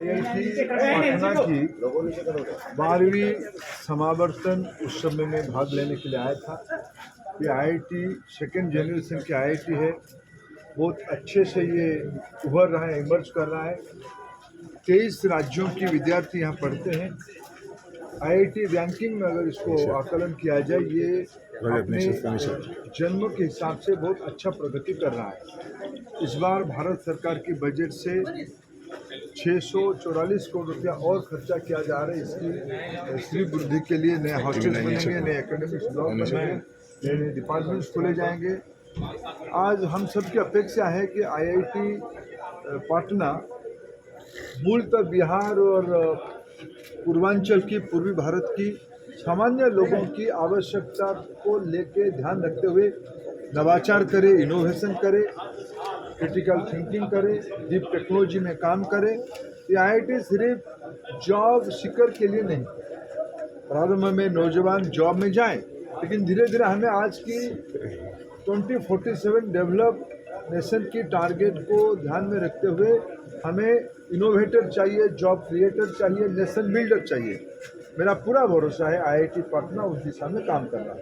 IIT Patna की 12वीं समावर्तन उत्सव में मैं भाग लेने के लिए आया था। ये आईआईटी सेकेंड जनरेशन की आईआईटी है, बहुत अच्छे से ये उभर रहा है, इमर्ज कर रहा है। 23 राज्यों के विद्यार्थी यहाँ पढ़ते हैं। आईआईटी रैंकिंग में अगर इसको आकलन किया जाए, ये अपने जन्म के हिसाब से बहुत अच्छा प्रगति कर रहा है। इस बार भारत सरकार की बजट से 644 करोड़ रुपया और खर्चा किया जा रहा है इसकी श्री वृद्धि के लिए। नए हॉस्टल्स बनेंगे, नए एकेडमिक्स ब्लॉक बनेंगे, नए डिपार्टमेंट्स खोले जाएंगे। आज हम सबकी अपेक्षा है कि आईआईटी पटना मूलतः बिहार और पूर्वांचल की, पूर्वी भारत की सामान्य लोगों की आवश्यकता को लेके ध्यान रखते हुए नवाचार करे, इनोवेशन करे, क्रिटिकल थिंकिंग करे, डीप टेक्नोलॉजी में काम करे। ये आईआईटी सिर्फ जॉब सीकर के लिए नहीं, प्रारंभ में नौजवान जॉब में जाएं, लेकिन धीरे धीरे हमें आज की 2047 डेवलप नेशन की टारगेट को ध्यान में रखते हुए हमें इनोवेटर चाहिए, जॉब क्रिएटर चाहिए, नेशन बिल्डर चाहिए। मेरा पूरा भरोसा है आईआईटी पटना उस दिशा में काम कर रहा है।